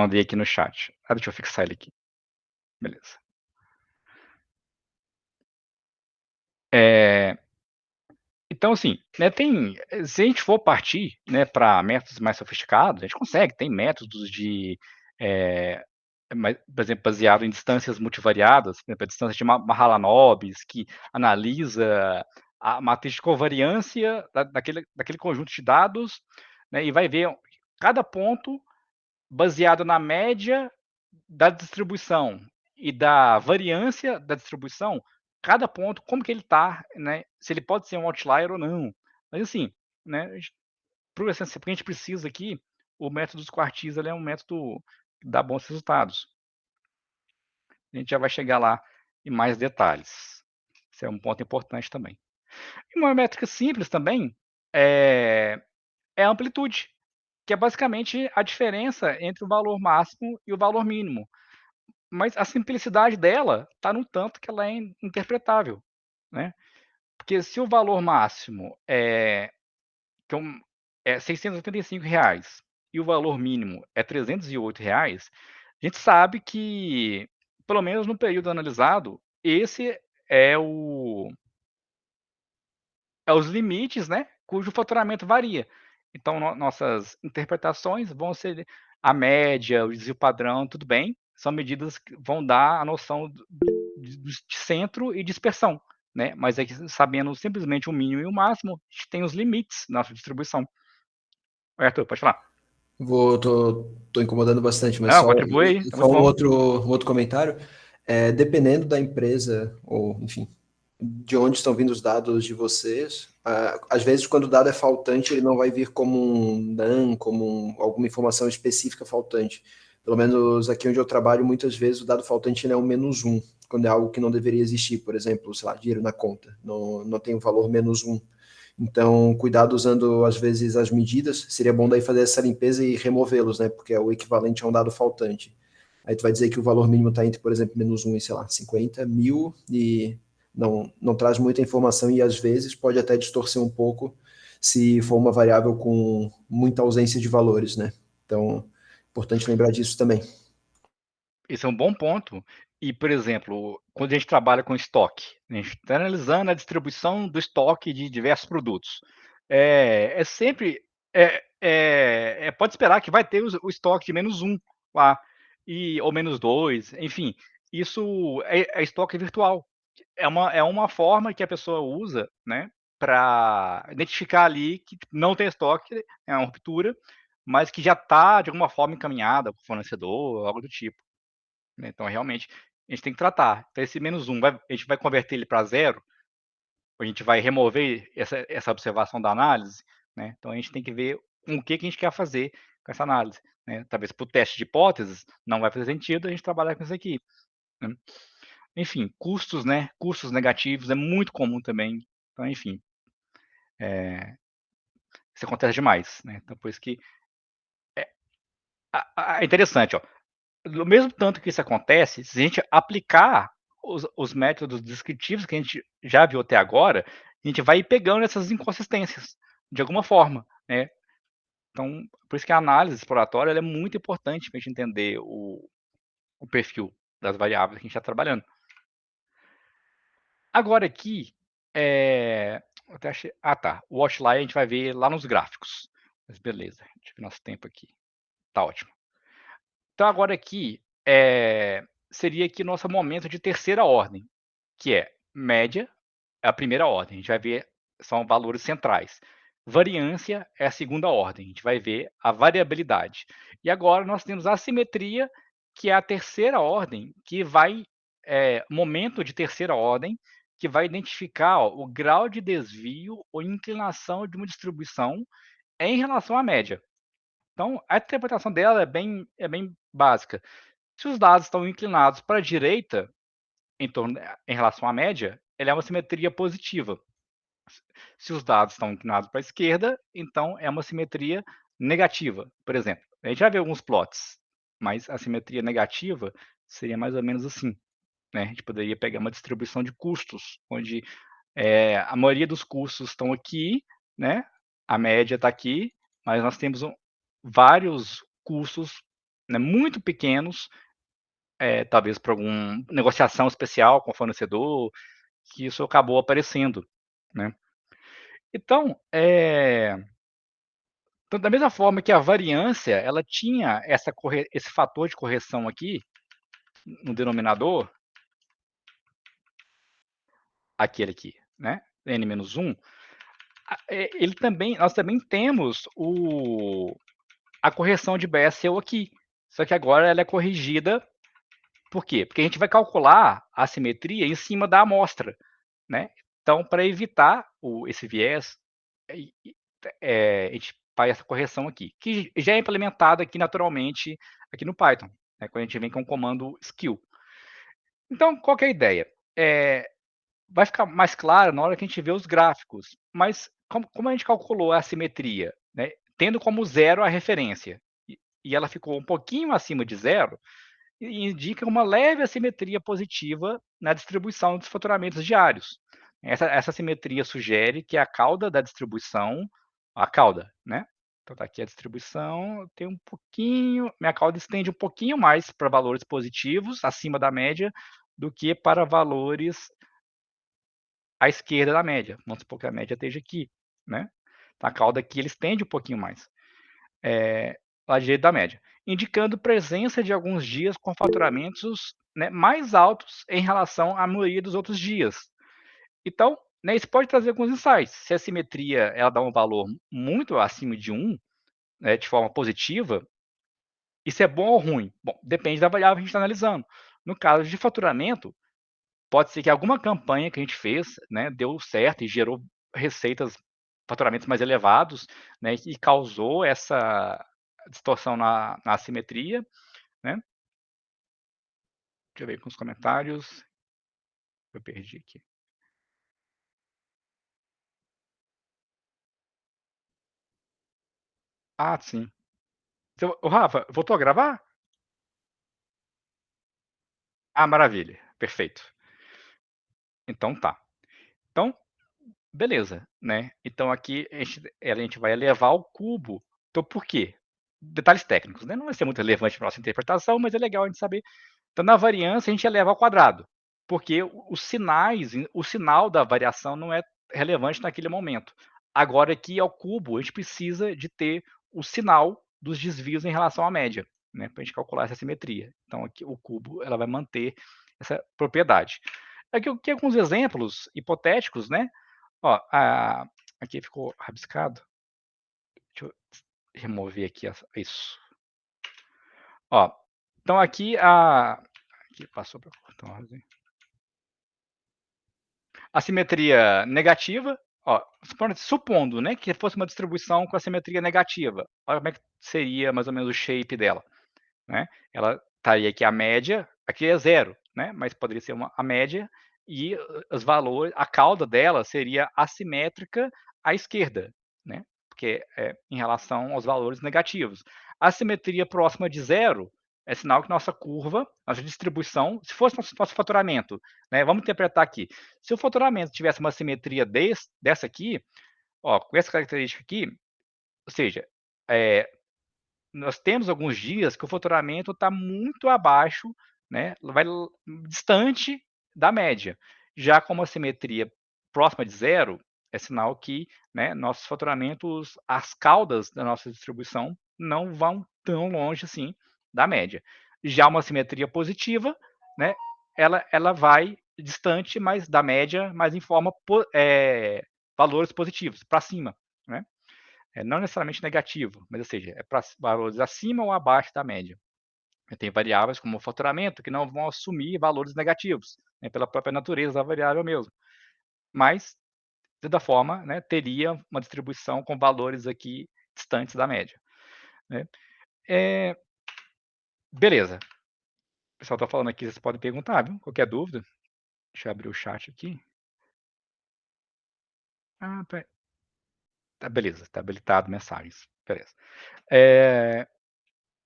mandei aqui no chat. Deixa eu fixar ele aqui. Beleza. Então, assim, né, se a gente for partir, né, para métodos mais sofisticados, a gente consegue, tem métodos de, por exemplo, baseado em distâncias multivariadas, por exemplo, a distância de Mahalanobis, que analisa a matriz de covariância daquele conjunto de dados, né, e vai ver cada ponto baseado na média da distribuição e da variância da distribuição, cada ponto, como que ele está, né? Se ele pode ser um outlier ou não. Mas assim, né? Porque a gente precisa aqui, o método dos quartis ele é um método que dá bons resultados. A gente já vai chegar lá em mais detalhes. Esse é um ponto importante também. E uma métrica simples também é a amplitude, que é basicamente a diferença entre o valor máximo e o valor mínimo. Mas a simplicidade dela está no tanto que ela é interpretável, né? Porque se o valor máximo é R$ 685 e o valor mínimo é R$ 308, a gente sabe que, pelo menos no período analisado, esse é os limites, né, cujo faturamento varia. Então, nossas interpretações vão ser a média, o desvio padrão, tudo bem, são medidas que vão dar a noção de centro e dispersão, né? Mas é que sabendo simplesmente o mínimo e o máximo, a gente tem os limites na nossa distribuição. Arthur, pode falar. Tô incomodando bastante, mas Não, contribui aí, tá só muito bom. um outro comentário. Dependendo da empresa, ou enfim, de onde estão vindo os dados de vocês, às vezes quando o dado é faltante, ele não vai vir como um NaN, alguma informação específica faltante. Pelo menos aqui onde eu trabalho, muitas vezes o dado faltante ele é um -1, quando é algo que não deveria existir, por exemplo, sei lá, dinheiro na conta, não tem o valor -1. Então, cuidado usando, às vezes, as medidas. Seria bom daí fazer essa limpeza e removê-los, né? Porque é o equivalente a um dado faltante. Aí tu vai dizer que o valor mínimo está entre, por exemplo, -1 e, sei lá, 50 mil e não traz muita informação e, às vezes, pode até distorcer um pouco se for uma variável com muita ausência de valores, né? Então, importante lembrar disso também. Esse é um bom ponto. E, por exemplo, quando a gente trabalha com estoque, a gente está analisando a distribuição do estoque de diversos produtos. Sempre. Pode esperar que vai ter o estoque de -1 lá, ou -2, enfim. Isso é estoque virtual. É uma forma que a pessoa usa, né, para identificar ali que não tem estoque, é uma ruptura, mas que já está, de alguma forma, encaminhada com o fornecedor, algo do tipo. Né? Então, realmente, a gente tem que tratar. Então, esse -1, a gente vai converter ele para zero, a gente vai remover essa observação da análise, né? Então, a gente tem que ver com o que a gente quer fazer com essa análise. Né? Talvez para o teste de hipóteses, não vai fazer sentido a gente trabalhar com isso aqui. Né? Enfim, custos, né? Custos negativos é muito comum também. Então, enfim, isso acontece demais. Né? Então, por isso que é interessante, ó. Do mesmo tanto que isso acontece, se a gente aplicar os métodos descritivos que a gente já viu até agora, a gente vai ir pegando essas inconsistências, de alguma forma, né? Então, por isso que a análise exploratória ela é muito importante para a gente entender o perfil das variáveis que a gente está trabalhando. Agora aqui, eu até achei, tá, o outlier a gente vai ver lá nos gráficos. Mas beleza, deixa eu ver nosso tempo aqui. Tá ótimo. Então agora aqui, seria aqui nosso momento de terceira ordem, que é média, é a primeira ordem, a gente vai ver, são valores centrais. Variância é a segunda ordem, a gente vai ver a variabilidade. E agora nós temos a assimetria, que é a terceira ordem, que vai, momento de terceira ordem, que vai identificar o grau de desvio ou inclinação de uma distribuição em relação à média. Então, a interpretação dela é bem básica. Se os dados estão inclinados para a direita, em relação à média, ela é uma simetria positiva. Se os dados estão inclinados para a esquerda, então é uma simetria negativa. Por exemplo, a gente já viu alguns plots, mas a simetria negativa seria mais ou menos assim. Né? A gente poderia pegar uma distribuição de custos, onde a maioria dos custos estão aqui, né? A média está aqui, mas nós temos vários custos né, muito pequenos, talvez por alguma negociação especial com o fornecedor, que isso acabou aparecendo, né. Então, então, da mesma forma que a variância, ela tinha esse fator de correção aqui, no denominador, aquele aqui, né, n-1, nós também temos a correção de Bessel aqui, só que agora ela é corrigida, por quê? Porque a gente vai calcular a simetria em cima da amostra, né. Então, para evitar esse viés, a gente faz essa correção aqui, que já é implementada aqui naturalmente, aqui no Python, né, quando a gente vem com o comando skill. Então, qual que é a ideia? Vai ficar mais claro na hora que a gente vê os gráficos, mas como a gente calculou a simetria, né, tendo como zero a referência, e ela ficou um pouquinho acima de zero, indica uma leve assimetria positiva na distribuição dos faturamentos diários. Essa simetria sugere que a cauda da distribuição, a cauda, né? Então tá aqui a distribuição, tem um pouquinho, minha cauda estende um pouquinho mais para valores positivos, acima da média, do que para valores à esquerda da média. Vamos supor que a média esteja aqui, né? Então, a cauda aqui ele estende um pouquinho mais, à direita da média, indicando presença de alguns dias com faturamentos, né, mais altos em relação à maioria dos outros dias. Então, né, isso pode trazer alguns insights. Se a simetria ela dá um valor muito acima de 1, né, de forma positiva, isso é bom ou ruim? Bom, depende da variável que a gente está analisando. No caso de faturamento, pode ser que alguma campanha que a gente fez, né, deu certo e gerou receitas, faturamentos mais elevados, né, e causou essa distorção na assimetria, né. Deixa eu ver com os comentários. Eu perdi aqui. Ah, sim. Então, ô Rafa, voltou a gravar? Ah, maravilha, perfeito. Então tá. Então, beleza, né. Então aqui a gente vai elevar ao cubo. Então por quê? Detalhes técnicos, né, não vai ser muito relevante para nossa interpretação, mas é legal a gente saber. Então, na variância, a gente eleva ao quadrado, porque o sinal da variação não é relevante naquele momento. Agora, aqui ao cubo, a gente precisa de ter o sinal dos desvios em relação à média, né, para a gente calcular essa simetria. Então, aqui o cubo ela vai manter essa propriedade. Aqui alguns exemplos hipotéticos, né? Ó, aqui ficou rabiscado. Deixa eu remover aqui isso. Ó, então aqui passou para então, assimetria negativa, ó, supondo, né, que fosse uma distribuição com assimetria negativa, olha como é que seria mais ou menos o shape dela, né? Ela estaria aqui a média, aqui é zero, né, mas poderia ser a média e os valores, a cauda dela seria assimétrica à esquerda, né, porque é em relação aos valores negativos. A simetria próxima de zero é sinal que nossa curva, nossa distribuição, se fosse nosso faturamento, né, vamos interpretar aqui, se o faturamento tivesse uma simetria dessa aqui, ó, com essa característica aqui, ou seja, nós temos alguns dias que o faturamento está muito abaixo, né, vai distante da média. Já com uma simetria próxima de zero, é sinal que, né, nossos faturamentos, as caudas da nossa distribuição não vão tão longe assim da média. Já uma simetria positiva, né, ela vai distante, mas da média, mas em forma valores positivos para cima, né? Não necessariamente negativo, mas ou seja, é para valores acima ou abaixo da média. Tem variáveis como o faturamento que não vão assumir valores negativos, né, pela própria natureza da variável mesmo. Mas, de toda forma, né, teria uma distribuição com valores aqui distantes da média, né. Beleza. O pessoal está falando aqui, vocês podem perguntar, viu? Qualquer dúvida. Deixa eu abrir o chat aqui. Ah, tá, beleza, está habilitado mensagens. Beleza.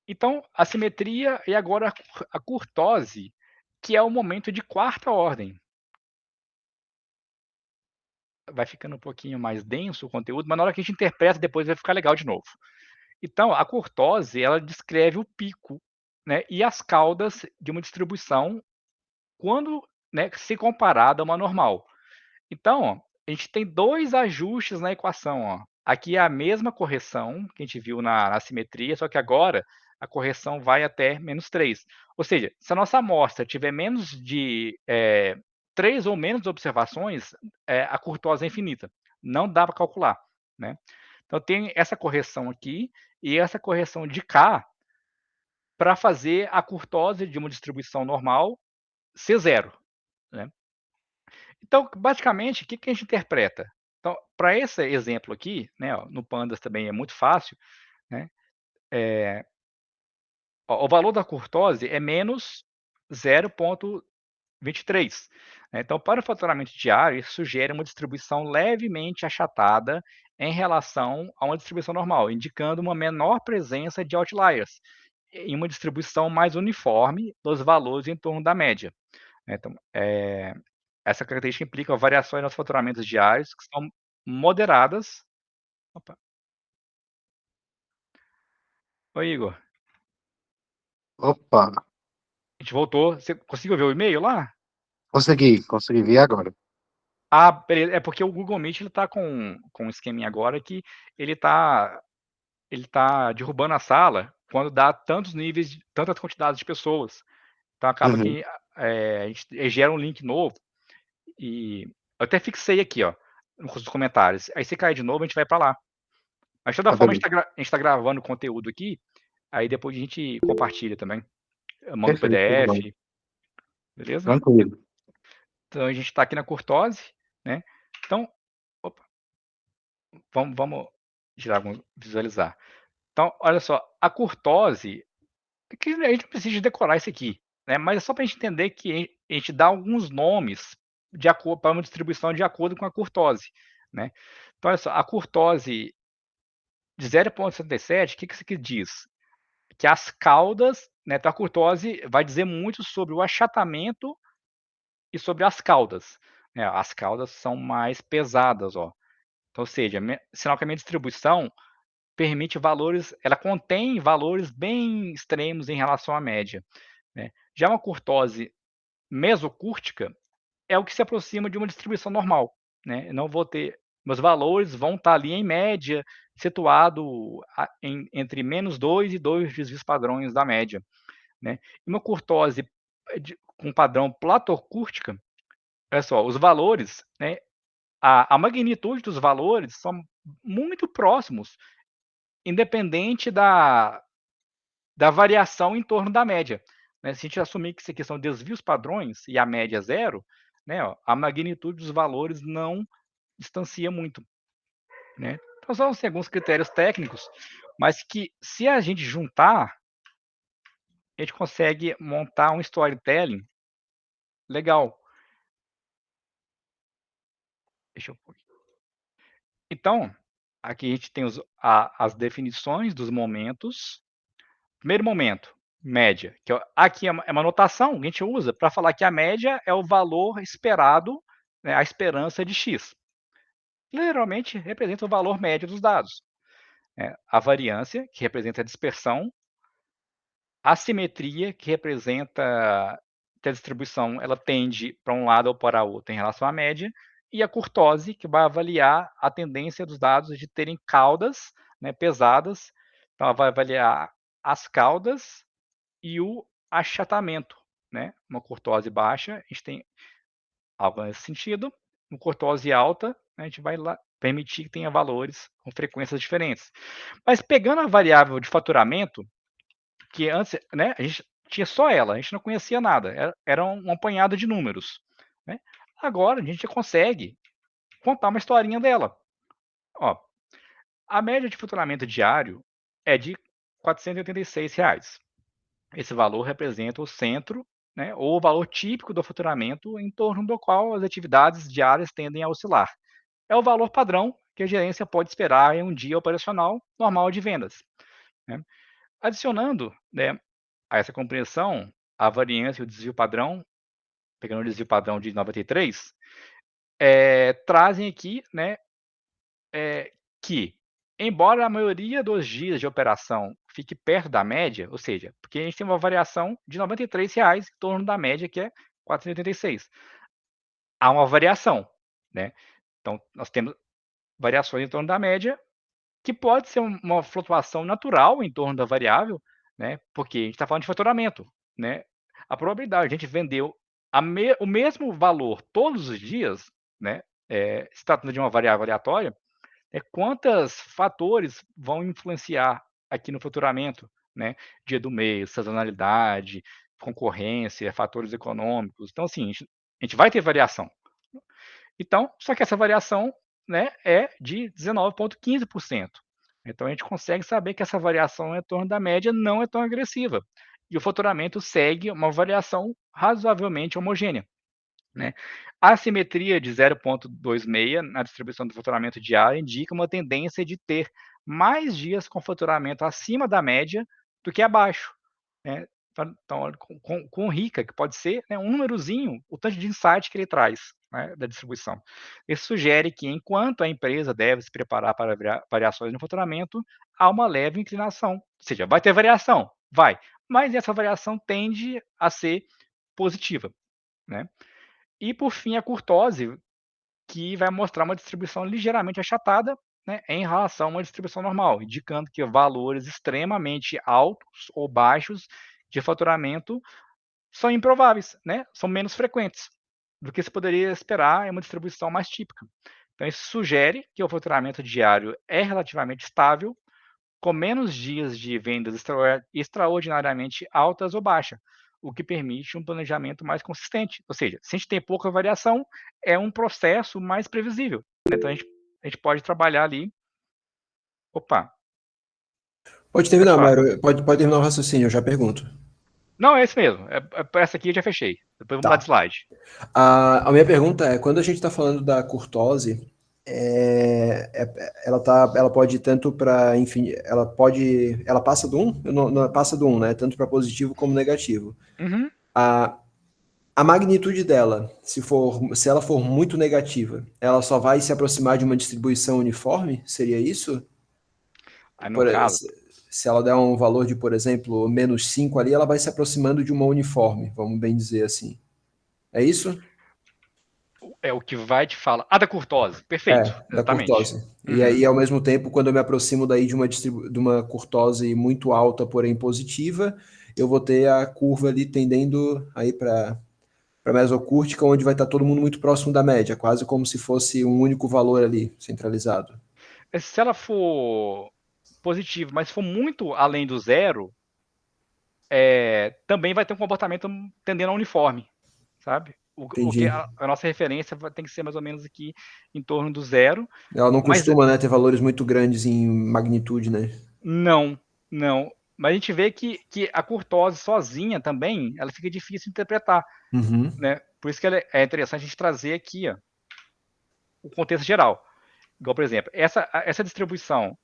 Então, a simetria e agora a curtose, que é o momento de quarta ordem. Vai ficando um pouquinho mais denso o conteúdo, mas na hora que a gente interpreta depois vai ficar legal de novo. Então, a curtose, ela descreve o pico né, e as caudas de uma distribuição quando, né, se comparada a uma normal. Então, ó, a gente tem 2 ajustes na equação, ó. Aqui é a mesma correção que a gente viu na simetria, só que agora a correção vai até -3. Ou seja, se a nossa amostra tiver menos de 3 ou menos observações, a curtosa é infinita. Não dá para calcular, né. Então tem essa correção aqui e essa correção de cá para fazer a curtose de uma distribuição normal ser zero, né. Então, basicamente, o que que a gente interpreta? Então, para esse exemplo aqui, né, ó, no Pandas também é muito fácil, né, ó, o valor da curtose é menos 0,23, né. Então, para o faturamento diário, isso sugere uma distribuição levemente achatada em relação a uma distribuição normal, indicando uma menor presença de outliers, em uma distribuição mais uniforme dos valores em torno da média, né. Então, essa característica implica variações nos faturamentos diários que são moderadas. Opa, oi Igor, Opa, a gente voltou. Você conseguiu ver o e-mail lá? consegui ver agora. Ah, beleza. É porque o Google Meet ele tá com um esqueminha agora que ele tá derrubando a sala quando dá tantos níveis de tantas quantidades de pessoas. Então acaba Uhum, que, a gente gera um link novo e eu até fixei aqui, ó, nos comentários. Aí se cair de novo, a gente vai para lá. Mas de toda tá forma beleza. a gente tá gravando conteúdo aqui, aí depois a gente compartilha também. Eu mando o Perfeito, tudo bem. PDF, beleza? Tranquilo. Então a gente está aqui na curtose, né? Então, opa, vamos girar, vamos visualizar. Então, olha só, a curtose, que a gente não precisa decorar isso aqui, né? Mas é só para a gente entender que a gente dá alguns nomes de acordo para uma distribuição de acordo com a curtose, né? Então, olha só, a curtose de 0,67, o que isso aqui diz? Que as caudas, né? Então a curtose vai dizer muito sobre o achatamento e sobre as caudas, né? As caudas são mais pesadas, ó. Então, ou seja, sinal que a minha distribuição permite valores, ela contém valores bem extremos em relação à média, né. Já uma curtose mesocúrtica é o que se aproxima de uma distribuição normal, né. Eu não vou ter, meus valores vão estar ali em média, situado entre -2 e 2 desvios padrões da média, né. E uma curtose com padrão platocúrtica, olha só, os valores, né, a magnitude dos valores são muito próximos, independente da variação em torno da média, né. Se a gente assumir que isso aqui são desvios padrões e a média é zero, né, ó, a magnitude dos valores não distancia muito, né. Então são assim, alguns critérios técnicos, mas que se a gente juntar, a gente consegue montar um storytelling legal. Deixa eu pôr aqui. Então, aqui a gente tem as definições dos momentos. Primeiro momento, média, que aqui é uma notação que a gente usa para falar que a média é o valor esperado, né, a esperança de x. Literalmente representa o valor médio dos dados, né. A variância, que representa a dispersão, a simetria, que representa que a distribuição ela tende para um lado ou para outro em relação à média, e a curtose, que vai avaliar a tendência dos dados de terem caudas, né, pesadas. Então ela vai avaliar as caudas e o achatamento, né. Uma curtose baixa, a gente tem algo nesse sentido, uma curtose alta, né, a gente vai lá permitir que tenha valores com frequências diferentes. Mas pegando a variável de faturamento, que antes, né, a gente tinha só ela, a gente não conhecia nada, era um apanhado de números, né. Agora a gente já consegue contar uma historinha dela. Ó, a média de faturamento diário é de R$ 486. Esse valor representa o centro, né, ou o valor típico do faturamento em torno do qual as atividades diárias tendem a oscilar. É o valor padrão que a gerência pode esperar em um dia operacional normal de vendas, né. Adicionando, né, a essa compreensão, a variância e o desvio padrão, pegando o desvio padrão de 93, trazem aqui, né, que embora a maioria dos dias de operação fique perto da média, ou seja, porque a gente tem uma variação de R$ 93 em torno da média, que é 486. Há uma variação, né? Então, nós temos variações em torno da média, que pode ser uma flutuação natural em torno da variável, né? Porque a gente está falando de faturamento, né? A probabilidade de a gente vender o mesmo valor todos os dias, né? Se tratando de uma variável aleatória, quantos fatores vão influenciar aqui no faturamento, né? Dia do mês, sazonalidade, concorrência, fatores econômicos. Então, assim, a gente vai ter variação. Então, só que essa variação, né, é de 19,15%. Então, a gente consegue saber que essa variação em torno da média não é tão agressiva. E o faturamento segue uma variação razoavelmente homogênea, né? A assimetria de 0,26 na distribuição do faturamento diário indica uma tendência de ter mais dias com faturamento acima da média do que abaixo, né? Então, com rica, que pode ser, né, um númerozinho, o tanto de insight que ele traz, né, da distribuição. Isso sugere que, enquanto a empresa deve se preparar para variações no faturamento, há uma leve inclinação. Ou seja, vai ter variação? Vai. Mas essa variação tende a ser positiva, né? E, por fim, a curtose, que vai mostrar uma distribuição ligeiramente achatada, né, em relação a uma distribuição normal, indicando que valores extremamente altos ou baixos de faturamento são improváveis, né, são menos frequentes do que se poderia esperar em uma distribuição mais típica. Então, isso sugere que o faturamento diário é relativamente estável, com menos dias de vendas extraordinariamente altas ou baixas, o que permite um planejamento mais consistente. Ou seja, se a gente tem pouca variação, é um processo mais previsível. Então, a gente pode trabalhar ali. Opa, Pode pode terminar, falar. Mário. Pode terminar o raciocínio, eu já pergunto. Não, é esse mesmo. Essa aqui eu já fechei. Depois vamos mudar de Tá. slide. A minha pergunta é, quando a gente está falando da curtose, ela pode ir tanto para, enfim, ela passa do 1? Não, passa do 1, né? Tanto para positivo como negativo. Uhum. A magnitude dela, se ela for muito negativa, ela só vai se aproximar de uma distribuição uniforme? Seria isso? Aí, no Por- caso, se ela der um valor de, por exemplo, -5 ali, ela vai se aproximando de uma uniforme, vamos bem dizer assim. É isso? é o que vai te falar. Ah, da curtose. Perfeito. Da Exatamente. curtose. E Uhum. aí, ao mesmo tempo, quando eu me aproximo daí de uma curtose muito alta, porém positiva, eu vou ter a curva ali tendendo aí para mesocúrtica, onde vai estar todo mundo muito próximo da média, quase como se fosse um único valor ali, centralizado. Se ela for positiva, mas for muito além do zero, também vai ter um comportamento tendendo a uniforme, sabe? O que Entendi. a nossa referência tem que ser mais ou menos aqui em torno do zero, Ela não mas costuma, né, ter valores muito grandes em magnitude, né? não, não. Mas a gente vê que a curtose sozinha também, ela fica difícil de interpretar, Uhum. né? Por isso que é interessante a gente trazer aqui, ó, o contexto geral. Igual, por exemplo, essa distribuição,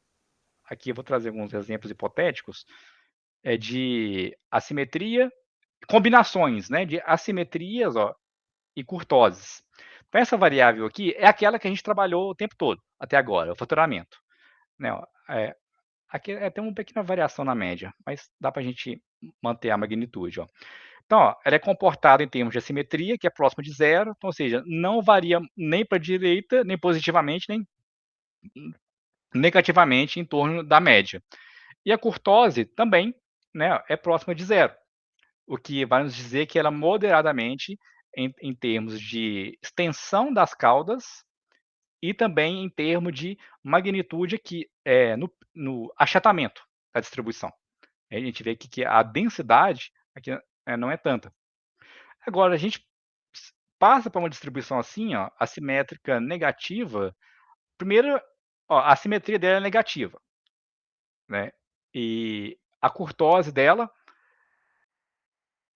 aqui eu vou trazer alguns exemplos hipotéticos, de assimetria, combinações, né, de assimetrias, ó, e curtoses. Então, essa variável aqui é aquela que a gente trabalhou o tempo todo, até agora, o faturamento. Né, ó, aqui tem uma pequena variação na média, mas dá para a gente manter a magnitude. Ó. Então, ó, ela é comportada em termos de assimetria, que é próxima de zero, então, ou seja, não varia nem para a direita, nem positivamente, nem negativamente em torno da média. E a curtose também, né, é próxima de zero, o que vai nos dizer que ela moderadamente em termos de extensão das caudas e também em termos de magnitude aqui, no achatamento da distribuição. A gente vê aqui que a densidade aqui não é tanta. Agora, a gente passa para uma distribuição assim, ó, assimétrica negativa. Primeiro, ó, a assimetria dela é negativa, né? E a curtose dela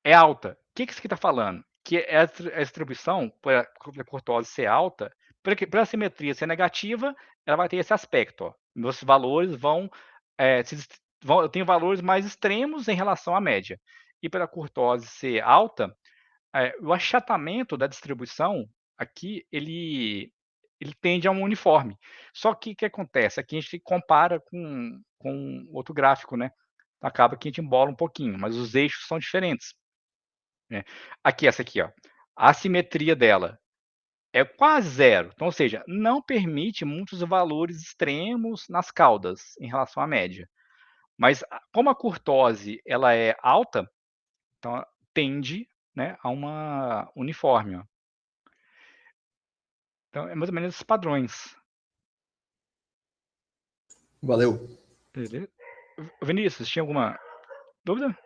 é alta. O que isso aqui está falando? Que a distribuição, por a curtose ser alta, para a simetria ser negativa, ela vai ter esse aspecto. Ó. Meus valores eu tenho valores mais extremos em relação à média. E para a curtose ser alta, o achatamento da distribuição aqui, ele ele tende a um uniforme. Só que o que acontece? Aqui a gente compara com outro gráfico, né? Acaba que a gente embola um pouquinho, mas os eixos são diferentes. Né? Aqui, essa aqui, ó, a assimetria dela é quase zero. Então, ou seja, não permite muitos valores extremos nas caudas em relação à média. Mas como a curtose ela é alta, então tende, né, a uma uniforme. Ó. Então, é mais ou menos esses padrões. Valeu. Beleza? Vinícius, tinha alguma dúvida?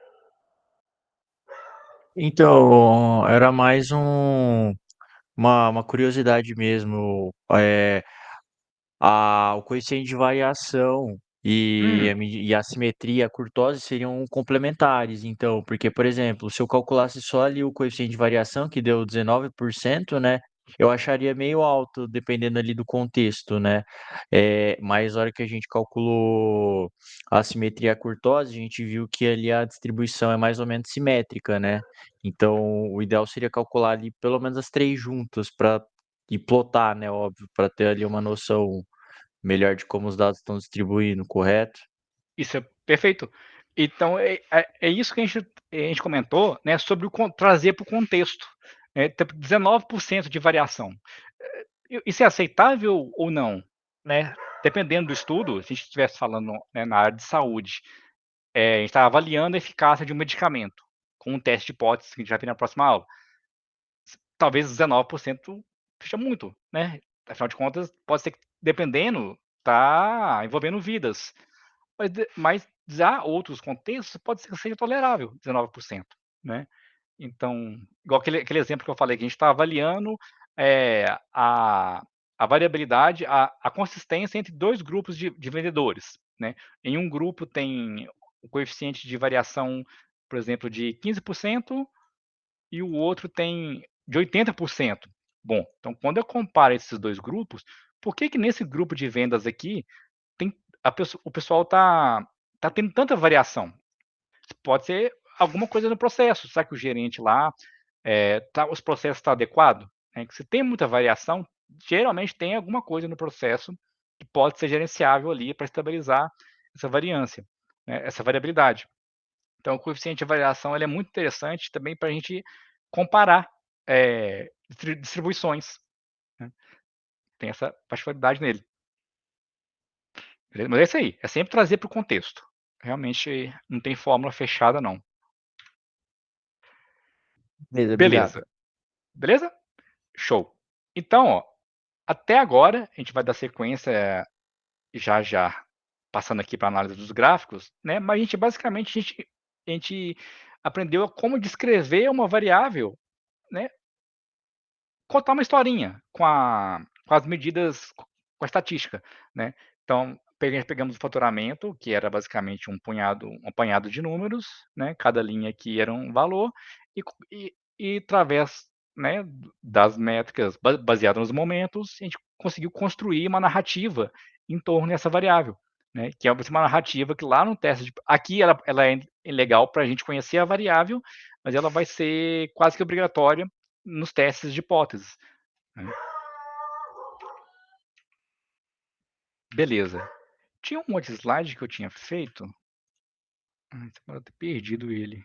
Então, era mais uma curiosidade mesmo. O coeficiente de variação e a simetria, a curtose seriam complementares, então, porque, por exemplo, se eu calculasse só ali o coeficiente de variação, que deu 19%, né, eu acharia meio alto, dependendo ali do contexto, né, mas na hora que a gente calculou a simetria e a curtose, a gente viu que ali a distribuição é mais ou menos simétrica, né, então o ideal seria calcular ali pelo menos as três juntas para e plotar, né, óbvio, para ter ali uma noção melhor de como os dados estão distribuindo, correto? Isso é perfeito. Então, é isso que a gente comentou, né, sobre trazer para o contexto. 19% de variação. Isso é aceitável ou não? Né? Dependendo do estudo, se a gente estivesse falando, né, na área de saúde, a gente está avaliando a eficácia de um medicamento com um teste de hipótese que a gente vai ver na próxima aula. Talvez 19% seja muito, né? Afinal de contas, pode ser que, dependendo, está envolvendo vidas. Mas já outros contextos pode ser que seja tolerável, 19%, né? Então, igual aquele exemplo que eu falei, que a gente está avaliando a variabilidade, a consistência entre dois grupos de vendedores, né? Em um grupo tem o coeficiente de variação, por exemplo, de 15% e o outro tem de 80%. Bom, então quando eu comparo esses dois grupos, por que nesse grupo de vendas aqui tem o pessoal tá tendo tanta variação? Pode ser alguma coisa no processo. Será que o gerente lá, os processos estão adequados? Se tem muita variação, geralmente tem alguma coisa no processo que pode ser gerenciável ali para estabilizar essa variância, né, essa variabilidade. Então, o coeficiente de variação ele é muito interessante também para a gente comparar distribuições. Né? Tem essa particularidade nele. Beleza? Mas é isso aí. É sempre trazer para o contexto. Realmente não tem fórmula fechada, não. Beleza, obrigado. Beleza. Beleza? Show. Então, ó, até agora, a gente vai dar sequência já passando aqui para a análise dos gráficos, né? Mas a gente aprendeu a como descrever uma variável, né? Contar uma historinha com as medidas, com a estatística, né? Então, pegamos o faturamento, que era basicamente um apanhado de números, né? Cada linha aqui era um valor, e através, né, das métricas baseadas nos momentos, a gente conseguiu construir uma narrativa em torno dessa variável, né? Que é uma narrativa que lá no teste, aqui ela é legal para a gente conhecer a variável, mas ela vai ser quase que obrigatória nos testes de hipóteses. Né? Beleza. Tinha um outro slide que eu tinha feito. Eu ter perdido ele.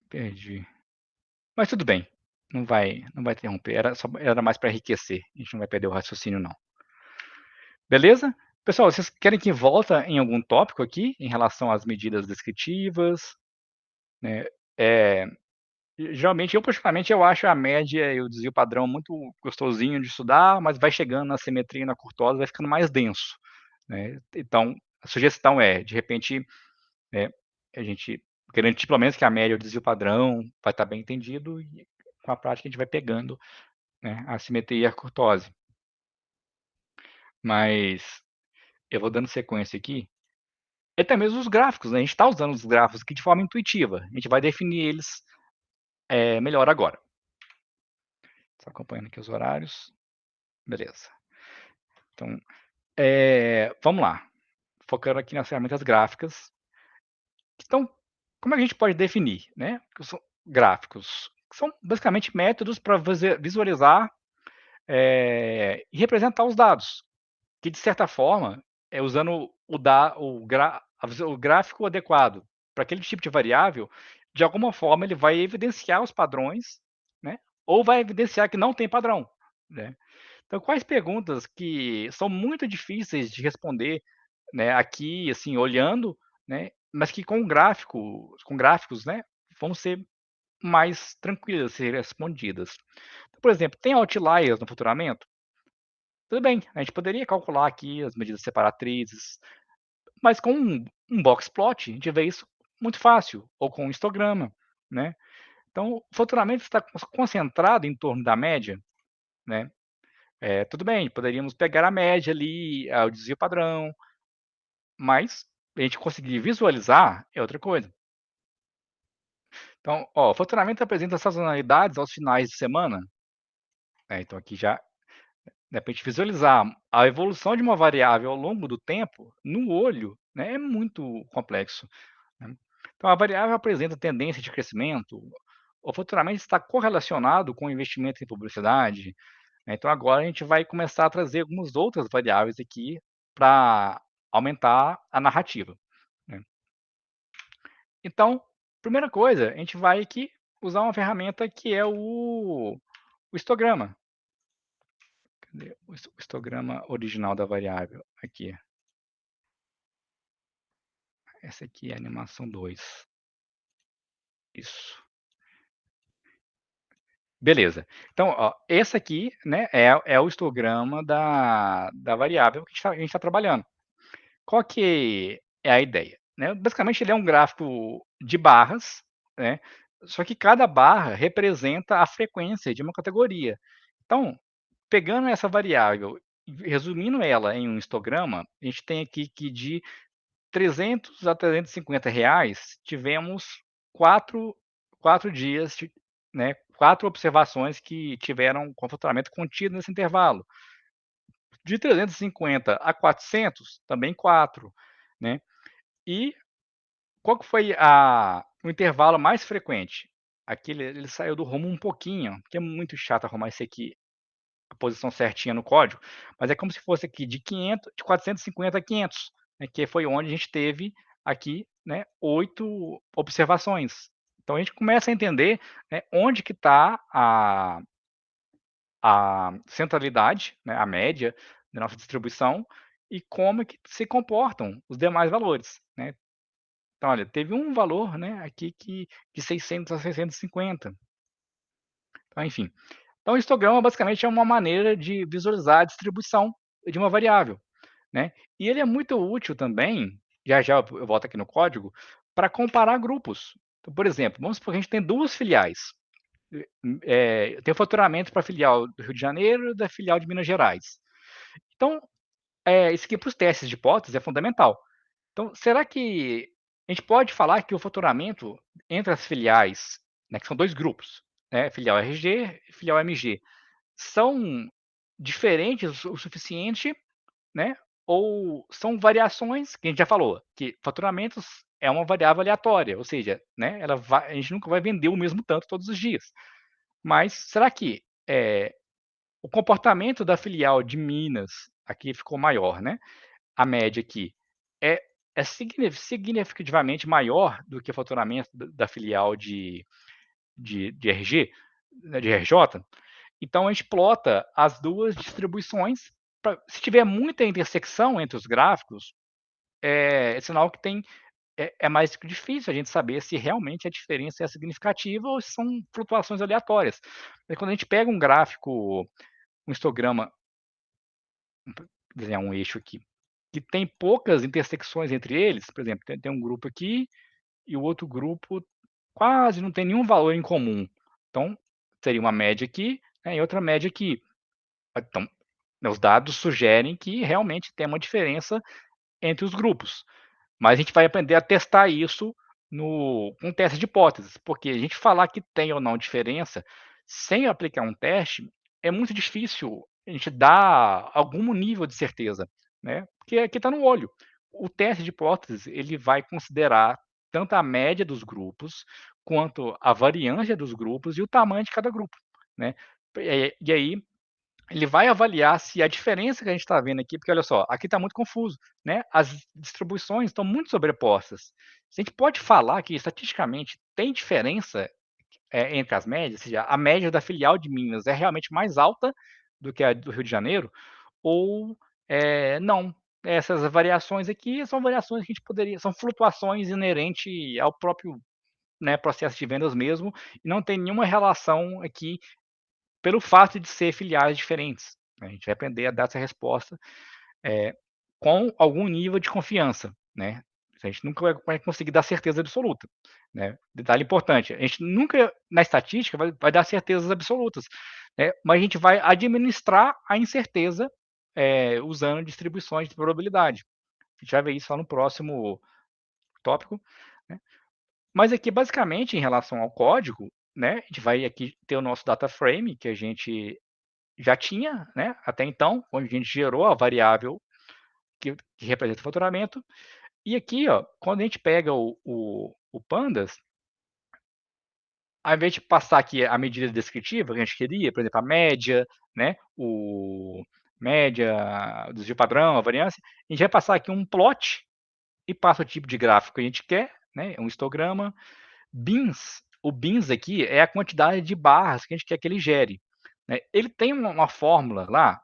Perdi. Mas tudo bem. Não vai interromper. Era mais para enriquecer. A gente não vai perder o raciocínio, não. Beleza? Pessoal, vocês querem que volta em algum tópico aqui em relação às medidas descritivas? Né? Geralmente, particularmente, eu acho a média e o desvio padrão muito gostosinho de estudar, mas vai chegando na simetria e na curtosa, vai ficando mais denso. Né? Então, a sugestão é, de repente, né, a gente garantir pelo menos que a média e o desvio padrão vai estar bem entendido e com a prática a gente vai pegando, né, a simetria e a curtose. Mas eu vou dando sequência aqui. E até mesmo os gráficos, né? A gente está usando os gráficos aqui de forma intuitiva. A gente vai definir eles melhor agora. Estou acompanhando aqui os horários. Beleza. Então, vamos lá. Focando aqui nas ferramentas gráficas. Então, como é que a gente pode definir, né? São gráficos. são basicamente métodos para visualizar e representar os dados, que de certa forma, usando o gráfico adequado para aquele tipo de variável, de alguma forma ele vai evidenciar os padrões, né, ou vai evidenciar que não tem padrão, né. Então, quais perguntas que são muito difíceis de responder, né, aqui, assim, olhando, né, mas que com gráficos, né, vão ser mais tranquilas de ser respondidas. Por exemplo, tem outliers no faturamento? Tudo bem, a gente poderia calcular aqui as medidas separatrizes, mas com um box plot, a gente vê isso muito fácil, ou com um histograma, né. Então, o faturamento está concentrado em torno da média, né. Tudo bem, poderíamos pegar a média ali, o desvio padrão, mas a gente conseguir visualizar é outra coisa. Então, ó, o faturamento apresenta sazonalidades aos finais de semana, então aqui já dá pra gente visualizar a evolução de uma variável ao longo do tempo, no olho, né, é muito complexo, né. Então a variável apresenta tendência de crescimento, o faturamento está correlacionado com o investimento em publicidade, né. Então agora a gente vai começar a trazer algumas outras variáveis aqui para aumentar a narrativa, né. Então, primeira coisa, a gente vai aqui usar uma ferramenta que é o histograma. Cadê o histograma original da variável? Aqui. Essa aqui é a animação 2. Isso. Beleza. Então, ó, esse aqui, né, é o histograma da variável que a gente tá trabalhando. Qual que é a ideia, né? Basicamente, ele é um gráfico de barras, né, só que cada barra representa a frequência de uma categoria. Então, pegando essa variável e resumindo ela em um histograma, a gente tem aqui que de 300 a R$ 350 tivemos 4 dias, né, 4 observações que tiveram comportamento contido nesse intervalo. De 350 a 400, também 4, né. E qual que foi o intervalo mais frequente? Aqui ele saiu do rumo um pouquinho, que é muito chato arrumar isso aqui, a posição certinha no código, mas é como se fosse aqui de 450 a 500, né, que foi onde a gente teve aqui, né, 8 observações. Então a gente começa a entender, né, onde que está a centralidade, né, a média da nossa distribuição e como é que se comportam os demais valores, né. Então olha, teve um valor, né, aqui que de 600 a 650. Então enfim. Então, o histograma basicamente é uma maneira de visualizar a distribuição de uma variável, né. E ele é muito útil também, já já eu volto aqui no código, para comparar grupos. Então, por exemplo, vamos supor que a gente tem 2 filiais, tem o faturamento para a filial do Rio de Janeiro e da filial de Minas Gerais. Então, isso aqui para os testes de hipótese é fundamental. Então, será que a gente pode falar que o faturamento entre as filiais, né, que são 2 grupos, né, filial RG e filial MG, são diferentes o suficiente, né, ou são variações que a gente já falou, que faturamentos é uma variável aleatória, ou seja, né, a gente nunca vai vender o mesmo tanto todos os dias. Mas será que, o comportamento da filial de Minas, aqui ficou maior, né, a média aqui, é significativamente maior do que o faturamento da filial de RG, né, de RJ? Então a gente plota as 2 distribuições se tiver muita intersecção entre os gráficos, é sinal que é mais difícil a gente saber se realmente a diferença é significativa ou se são flutuações aleatórias. Quando a gente pega um gráfico, um histograma, vamos desenhar um eixo aqui, que tem poucas intersecções entre eles, por exemplo, tem um grupo aqui e o outro grupo quase não tem nenhum valor em comum. Então, seria uma média aqui, né, e outra média aqui. Então, os dados sugerem que realmente tem uma diferença entre os grupos, mas a gente vai aprender a testar isso com teste de hipóteses, porque a gente falar que tem ou não diferença sem aplicar um teste é muito difícil a gente dar algum nível de certeza, né? Porque aqui está no olho. O teste de hipóteses ele vai considerar tanto a média dos grupos quanto a variância dos grupos e o tamanho de cada grupo, né? E aí ele vai avaliar se a diferença que a gente está vendo aqui, porque olha só, aqui está muito confuso, né? As distribuições estão muito sobrepostas. Se a gente pode falar que estatisticamente tem diferença entre as médias, ou seja, a média da filial de Minas é realmente mais alta do que a do Rio de Janeiro, ou não. Essas variações aqui são variações que a gente poderia, são flutuações inerentes ao próprio, né, processo de vendas mesmo, e não tem nenhuma relação aqui pelo fato de ser filiais diferentes. A gente vai aprender a dar essa resposta com algum nível de confiança, né? A gente nunca vai conseguir dar certeza absoluta, né? Detalhe importante, a gente nunca, na estatística, vai dar certezas absolutas, né? Mas a gente vai administrar a incerteza usando distribuições de probabilidade. A gente vai ver isso lá no próximo tópico, né? Mas aqui, basicamente, em relação ao código, né? A gente vai aqui ter o nosso data frame, que a gente já tinha, né? Até então, onde a gente gerou a variável que representa o faturamento. E aqui, ó, quando a gente pega o Pandas, ao invés de passar aqui a medida descritiva que a gente queria, por exemplo, a média, né, o média, o desvio padrão, a variância, a gente vai passar aqui um plot e passa o tipo de gráfico que a gente quer, né, um histograma. Bins, o bins aqui é a quantidade de barras que a gente quer que ele gere, né? Ele tem uma fórmula lá,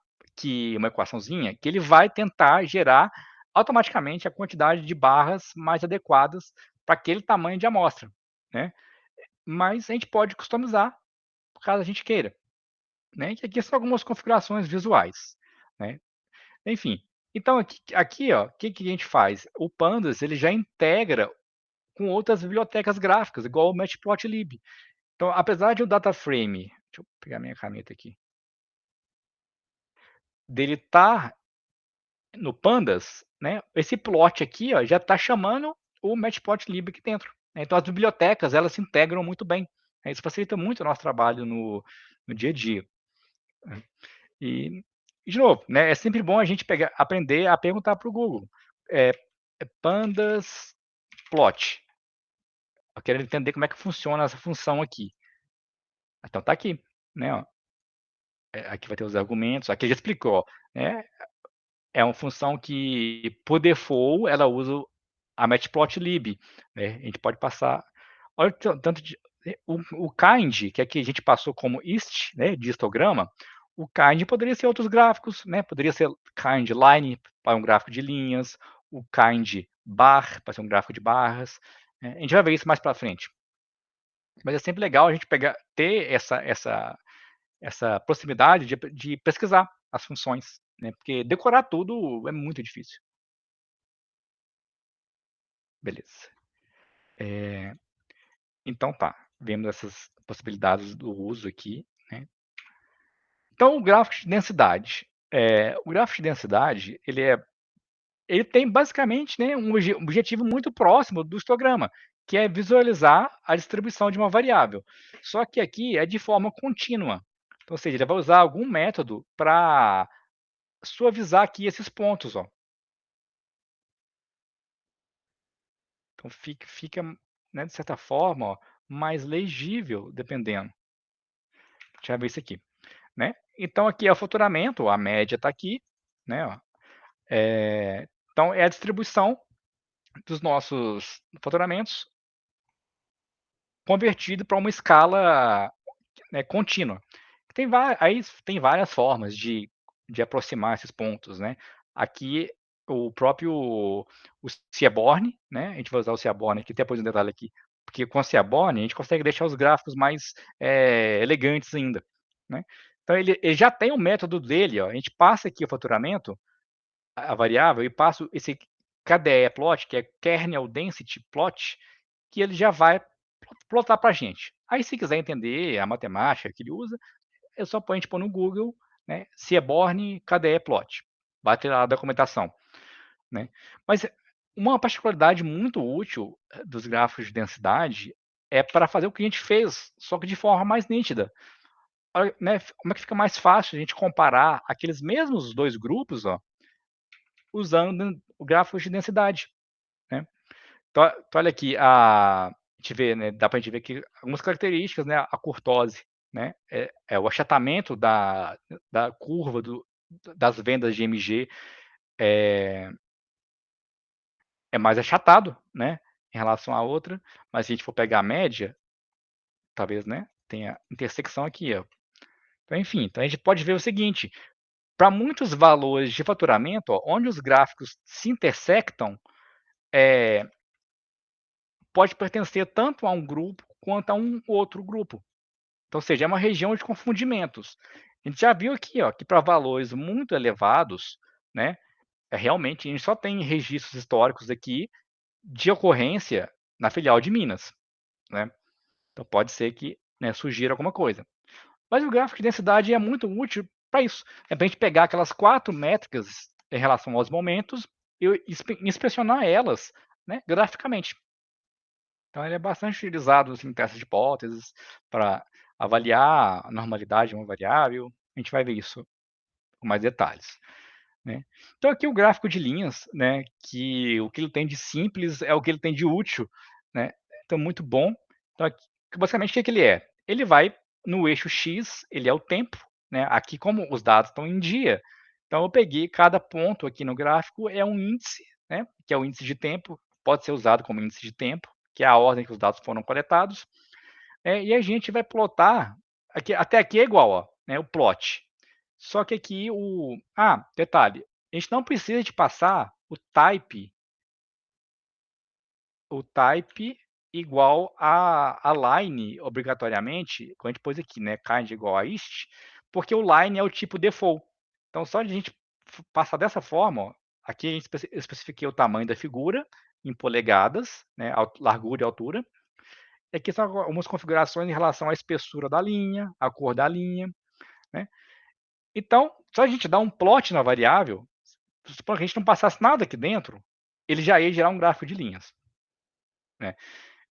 uma equaçãozinha, que ele vai tentar gerar automaticamente a quantidade de barras mais adequadas para aquele tamanho de amostra, né? Mas a gente pode customizar caso a gente queira, né? E aqui são algumas configurações visuais, né? Enfim, então aqui ó, o que a gente faz? O Pandas ele já integra com outras bibliotecas gráficas, igual o Matplotlib. Então, apesar de o data frame, deixa eu pegar minha caneta aqui, dele estar no Pandas, né? Esse plot aqui, ó, já está chamando o Matplotlib aqui dentro. Né? Então, as bibliotecas elas se integram muito bem. Né? Isso facilita muito o nosso trabalho no dia a dia. E, de novo, né? É sempre bom a gente aprender a perguntar para o Google. Pandas plot. Eu quero entender como é que funciona essa função aqui. Então tá aqui, né? Ó. Aqui vai ter os argumentos. Aqui já explicou, né? É uma função que, por default, ela usa a matplotlib, né? A gente pode passar. Olha o tanto de. O kind, que aqui a gente passou como ist, né, de histograma, o kind poderia ser outros gráficos, né? Poderia ser kind line para um gráfico de linhas, o kind bar para ser um gráfico de barras. Né? A gente vai ver isso mais para frente. Mas é sempre legal a gente ter essa proximidade de pesquisar as funções, né? Porque decorar tudo é muito difícil. Beleza. Então tá, vemos essas possibilidades do uso aqui, né? Então o gráfico de densidade. O gráfico de densidade, ele tem basicamente, né, um objetivo muito próximo do histograma, que é visualizar a distribuição de uma variável. Só que aqui é de forma contínua. Então, ou seja, ele vai usar algum método para suavizar aqui esses pontos, ó. Então fica, né, de certa forma, ó, mais legível, dependendo. Deixa eu ver isso aqui, né? Então aqui é o faturamento, a média está aqui, né? Ó. Então é a distribuição dos nossos faturamentos convertido para uma escala, né, contínua. Aí tem várias formas de aproximar esses pontos, né? Aqui o próprio o Seaborn, né? A gente vai usar o Seaborn aqui, depois um detalhe aqui, porque com o Seaborn a gente consegue deixar os gráficos mais elegantes ainda, né? Então ele já tem um método dele, ó. A gente passa aqui o faturamento, a variável, e passo esse KDE plot, que é Kernel Density Plot, que ele já vai plotar para a gente. Aí se quiser entender a matemática que ele usa, é só a gente pôr no Google, né, Seaborn KDE plot. Vai ter lá a documentação. Né? Mas uma particularidade muito útil dos gráficos de densidade é para fazer o que a gente fez, só que de forma mais nítida. Olha, né, como é que fica mais fácil a gente comparar aqueles mesmos dois grupos, ó, usando o gráfico de densidade. Né? Então olha aqui, gente vê, né, dá para a gente ver que algumas características, né, a curtose, né, é o achatamento da curva das vendas de MG é mais achatado, né, em relação à outra, mas se a gente for pegar a média, talvez, né, tenha intersecção aqui, ó. Então, enfim, então a gente pode ver o seguinte, para muitos valores de faturamento, ó, onde os gráficos se intersectam, pode pertencer tanto a um grupo quanto a um outro grupo. Então, ou seja, é uma região de confundimentos. A gente já viu aqui, ó, que para valores muito elevados, né, realmente a gente só tem registros históricos aqui de ocorrência na filial de Minas, né? Então pode ser que, né, sugira alguma coisa. Mas o gráfico de densidade é muito útil para isso. É para a gente pegar aquelas 4 métricas em relação aos momentos e inspecionar elas, né, graficamente. Então ele é bastante utilizado assim, em testes de hipóteses para avaliar a normalidade de uma variável. A gente vai ver isso com mais detalhes. Né? Então aqui o gráfico de linhas, né, que o que ele tem de simples é o que ele tem de útil, né? Então muito bom. Então aqui, basicamente o que ele é? Ele vai no eixo X, ele é o tempo, né? Aqui como os dados estão em dia, então eu peguei cada ponto aqui no gráfico é um índice, né? Que é o índice de tempo, pode ser usado como índice de tempo, que é a ordem que os dados foram coletados, e a gente vai plotar aqui, até aqui é igual, ó, né? O plot. Só que aqui detalhe, a gente não precisa de passar o type igual a line obrigatoriamente, quando a gente pôs aqui, né, kind igual a ist, porque o line é o tipo default. Então, só de a gente passar dessa forma, ó, aqui a gente especifiquei o tamanho da figura em polegadas, né, largura e altura. E aqui são algumas configurações em relação à espessura da linha, a cor da linha, né. Então, só a gente dar um plot na variável, supondo que a gente não passasse nada aqui dentro, ele já ia gerar um gráfico de linhas, né.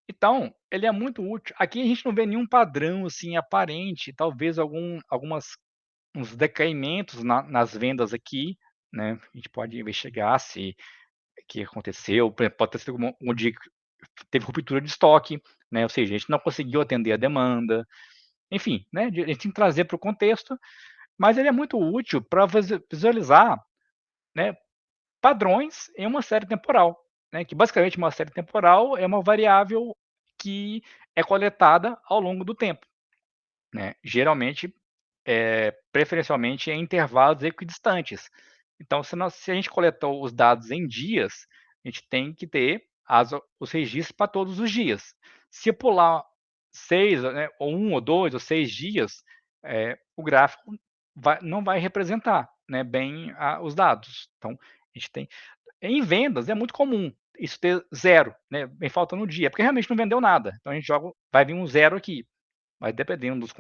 Então, ele é muito útil. Aqui a gente não vê nenhum padrão, assim, aparente, talvez uns decaimentos nas vendas aqui, né, a gente pode investigar se o que aconteceu, por exemplo, pode ter sido um dia que teve ruptura de estoque, né, ou seja, a gente não conseguiu atender a demanda, enfim, né, a gente tem que trazer para o contexto, mas ele é muito útil para visualizar, né, padrões em uma série temporal, né, que basicamente uma série temporal é uma variável que é coletada ao longo do tempo, né, geralmente, preferencialmente em intervalos equidistantes. Então, se a gente coletou os dados em dias, a gente tem que ter os registros para todos os dias. Se pular 6, né, ou 1 ou 2 ou 6 dias, o gráfico não vai representar, né, bem os dados. Então, a gente tem em vendas é muito comum isso ter 0, né, vem faltando um dia, porque realmente não vendeu nada. Então a gente vai vir um 0 aqui. Mas dependendo do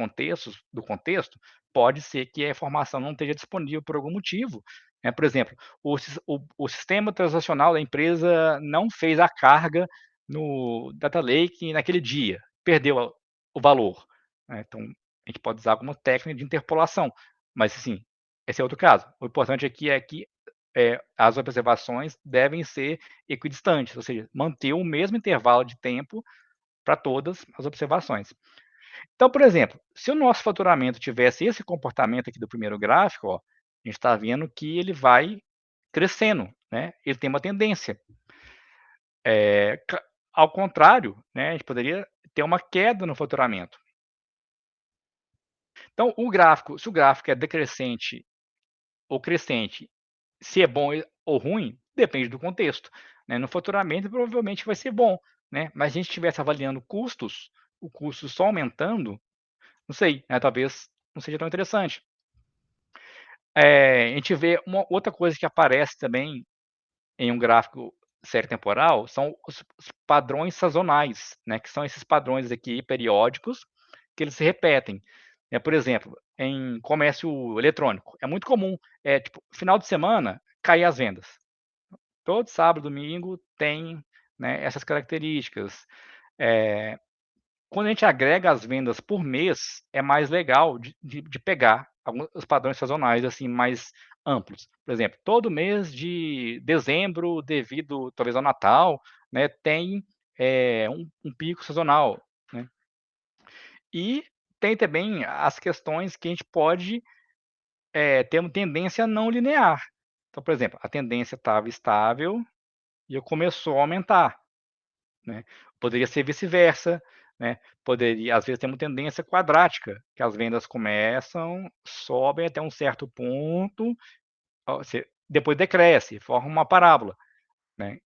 contexto, pode ser que a informação não esteja disponível por algum motivo, né. Por exemplo, o sistema transacional da empresa não fez a carga no data lake naquele dia, perdeu o valor, né. Então, a gente pode usar alguma técnica de interpolação, mas assim, esse é outro caso. O importante aqui é que, as observações devem ser equidistantes, ou seja, manter o mesmo intervalo de tempo para todas as observações. Então, por exemplo, se o nosso faturamento tivesse esse comportamento aqui do primeiro gráfico, ó, a gente está vendo que ele vai crescendo, né? Ele tem uma tendência. Ao contrário, né, a gente poderia ter uma queda no faturamento. Então, se o gráfico é decrescente ou crescente, se é bom ou ruim, depende do contexto, né? No faturamento, provavelmente vai ser bom, né? Mas se a gente estivesse avaliando custos, o custo só aumentando, não sei, né, talvez não seja tão interessante. A gente vê uma outra coisa que aparece também em um gráfico série temporal, são os padrões sazonais, né, que são esses padrões aqui periódicos, que eles se repetem. Por exemplo, em comércio eletrônico, é muito comum, tipo, final de semana, cair as vendas. Todo sábado, domingo tem, né, essas características. Quando a gente agrega as vendas por mês, é mais legal de pegar os padrões sazonais assim mais amplos. Por exemplo, todo mês de dezembro, devido talvez ao Natal, né, tem um pico sazonal, né. E tem também as questões que a gente pode ter uma tendência não linear. Então, por exemplo, a tendência estava estável e começou a aumentar, né. Poderia ser vice-versa, né. Poderia às vezes ter uma tendência quadrática, que as vendas começam, sobem até um certo ponto, depois decresce, forma uma parábola, né.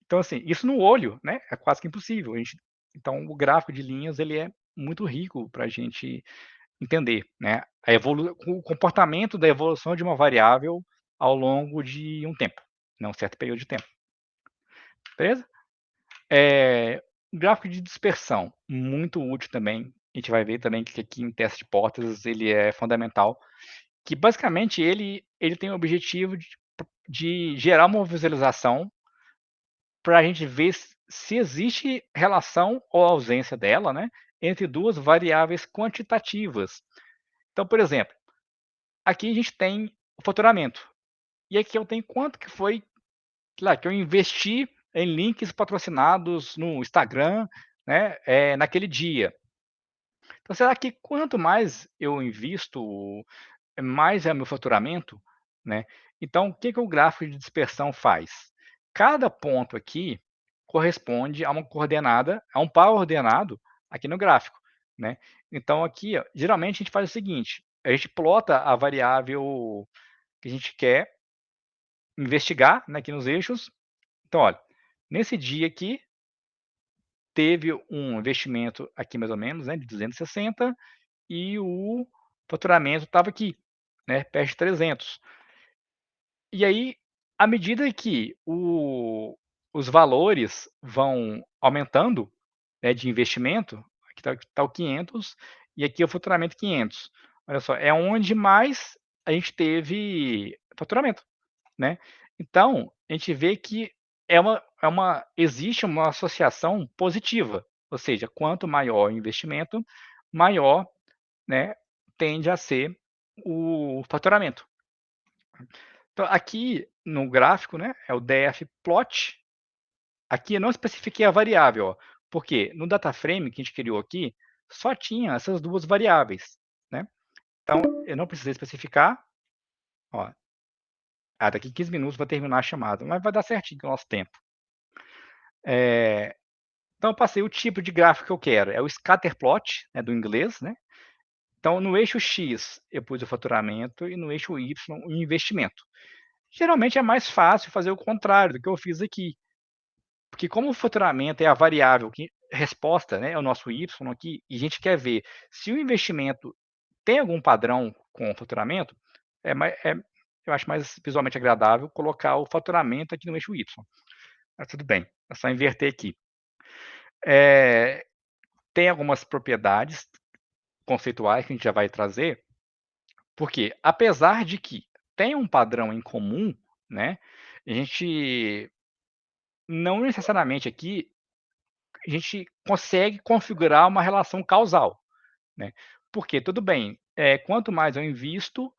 Então, assim, isso no olho, né, é quase que impossível. Então o gráfico de linhas ele é muito rico para a gente entender, né, o comportamento da evolução de uma variável ao longo de um tempo, né, um certo período de tempo. Beleza? Gráfico de dispersão, muito útil também. A gente vai ver também que aqui em teste de hipóteses ele é fundamental, que basicamente ele tem o objetivo de gerar uma visualização para a gente ver se existe relação ou ausência dela, né, entre duas variáveis quantitativas. Então, por exemplo, aqui a gente tem o faturamento. E aqui eu tenho quanto que foi, sei lá, que eu investi em links patrocinados no Instagram, né, naquele dia. Então, será que quanto mais eu invisto, mais é o meu faturamento, né? Então, o que que o gráfico de dispersão faz? Cada ponto aqui corresponde a uma coordenada, a um par ordenado aqui no gráfico, né? Então, aqui, ó, geralmente a gente faz o seguinte: a gente plota a variável que a gente quer investigar, né, aqui nos eixos. Então, olha, nesse dia aqui, teve um investimento aqui mais ou menos, né, de 260 e o faturamento estava aqui, né, perto de 300. E aí, à medida que os valores vão aumentando, né, de investimento, aqui está o 500 e aqui é o faturamento 500. Olha só, é onde mais a gente teve faturamento, né. Então, a gente vê que existe uma associação positiva, ou seja, quanto maior o investimento, maior, né, tende a ser o faturamento. Então, aqui no gráfico, né, é o DF plot. Aqui eu não especifiquei a variável, ó, porque no data frame que a gente criou aqui, só tinha essas duas variáveis, né. Então, eu não precisei especificar, ó. Daqui 15 minutos vai terminar a chamada, mas vai dar certinho com o nosso tempo. Então eu passei o tipo de gráfico que eu quero, é o scatter plot, né, do inglês, né. Então no eixo X eu pus o faturamento e no eixo Y o investimento. Geralmente é mais fácil fazer o contrário do que eu fiz aqui, porque como o faturamento é a variável que resposta, né, é o nosso Y aqui, e a gente quer ver se o investimento tem algum padrão com o faturamento, eu acho mais visualmente agradável colocar o faturamento aqui no eixo Y. Mas tudo bem, é só inverter aqui. Tem algumas propriedades conceituais que a gente já vai trazer, porque apesar de que tem um padrão em comum, né, a gente não necessariamente aqui a gente consegue configurar uma relação causal, né. Porque tudo bem, quanto mais eu invisto,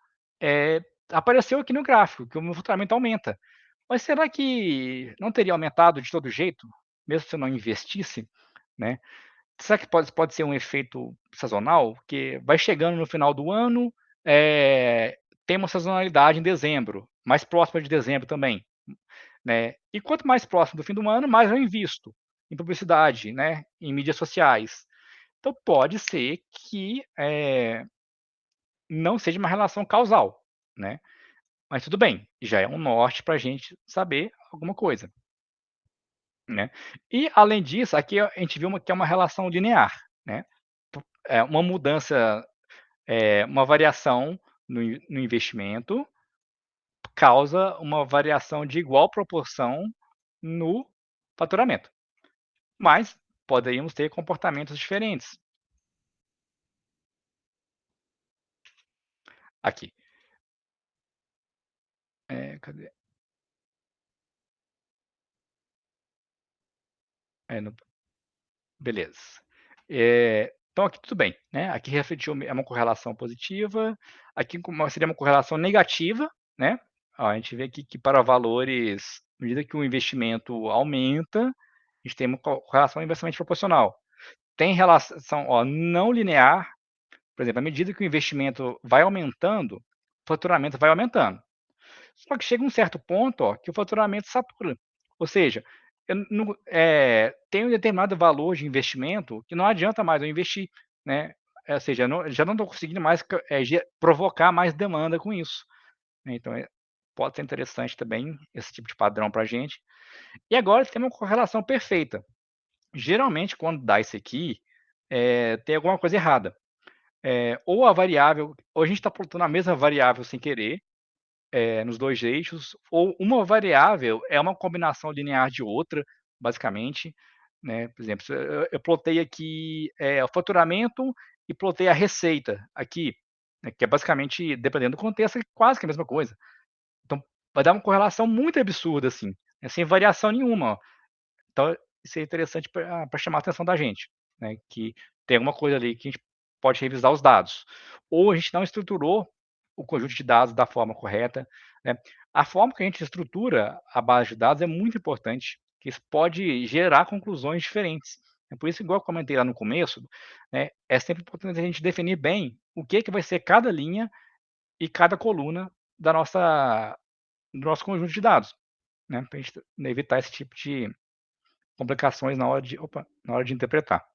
apareceu aqui no gráfico que o meu faturamento aumenta. Mas será que não teria aumentado de todo jeito, mesmo se eu não investisse, né? Será que pode ser um efeito sazonal? Porque vai chegando no final do ano, tem uma sazonalidade em dezembro, mais próxima de dezembro também, né. E quanto mais próximo do fim do ano, mais eu invisto em publicidade, né, em mídias sociais. Então pode ser que, não seja uma relação causal, né, mas tudo bem, já é um norte para a gente saber alguma coisa, né. E além disso, aqui a gente viu que é uma relação linear, né. Uma mudança, uma variação no investimento causa uma variação de igual proporção no faturamento, mas poderíamos ter comportamentos diferentes. Aqui. Cadê? No beleza. Então aqui tudo bem, né, aqui refletiu é uma correlação positiva, aqui seria uma correlação negativa, né. Ó, a gente vê aqui que para valores à medida que o investimento aumenta, a a gente tem uma correlação inversamente proporcional. Tem relação não linear, por exemplo, à medida que o investimento vai aumentando, o faturamento vai aumentando. Só que chega um certo ponto que o faturamento satura. Ou seja, tem um determinado valor de investimento que não adianta mais eu investir, né? Ou seja, já não estou conseguindo mais provocar mais demanda com isso. Então, pode ser interessante também esse tipo de padrão para a gente. E agora tem uma correlação perfeita. Geralmente, quando dá isso aqui, tem alguma coisa errada. Ou a variável, ou a gente está plotando a mesma variável sem querer, nos dois eixos, ou uma variável é uma combinação linear de outra, basicamente. Né? Por exemplo, eu plotei aqui o faturamento e plotei a receita aqui, né? Que é basicamente, dependendo do contexto, é quase que a mesma coisa. Então, vai dar uma correlação muito absurda, assim, sem variação nenhuma. Então, isso é interessante para chamar a atenção da gente, né? Que tem alguma coisa ali que a gente pode revisar os dados. Ou a gente não estruturou o conjunto de dados da forma correta. Né? A forma que a gente estrutura a base de dados é muito importante, que isso pode gerar conclusões diferentes. É por isso, igual eu comentei lá no começo, né, é sempre importante a gente definir bem o que vai ser cada linha e cada coluna do nosso conjunto de dados, né, para a gente evitar esse tipo de complicações na hora de interpretar.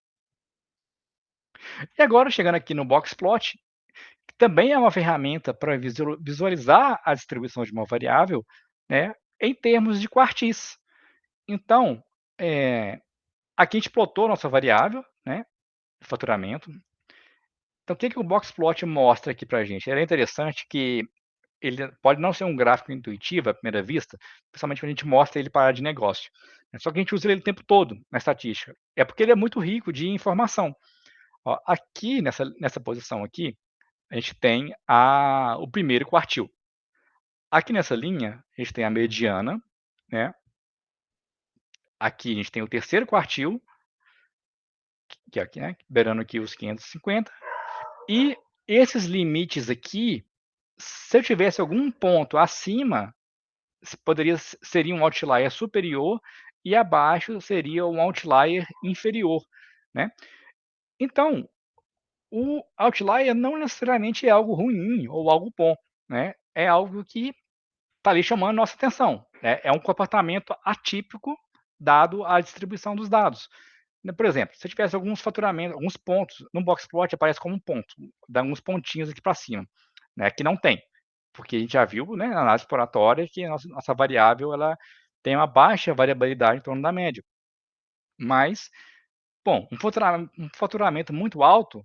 E agora, chegando aqui no Boxplot, que também é uma ferramenta para visualizar a distribuição de uma variável, né, em termos de quartis. Então, aqui a gente plotou nossa variável, né, de faturamento. Então, o que o Boxplot mostra aqui para a gente? É interessante que ele pode não ser um gráfico intuitivo à primeira vista, principalmente quando a gente mostra ele para a área de negócio. Só que a gente usa ele o tempo todo na estatística. É porque ele é muito rico de informação. Aqui, nessa posição aqui, a gente tem o primeiro quartil. Aqui nessa linha, a gente tem a mediana, né? Aqui a gente tem o terceiro quartil, que é aqui, né? Beirando aqui os 550. E esses limites aqui, se eu tivesse algum ponto acima, seria um outlier superior e abaixo seria um outlier inferior, né? Então, o outlier não necessariamente é algo ruim ou algo bom, né? É algo que está ali chamando nossa atenção. É um comportamento atípico dado a distribuição dos dados. Por exemplo, se eu tivesse alguns faturamentos, alguns pontos, no Boxplot aparece como um ponto, dá uns pontinhos aqui para cima, né? Que não tem, porque a gente já viu, né, na análise exploratória, que a nossa variável ela tem uma baixa variabilidade em torno da média. Mas, bom, um faturamento muito alto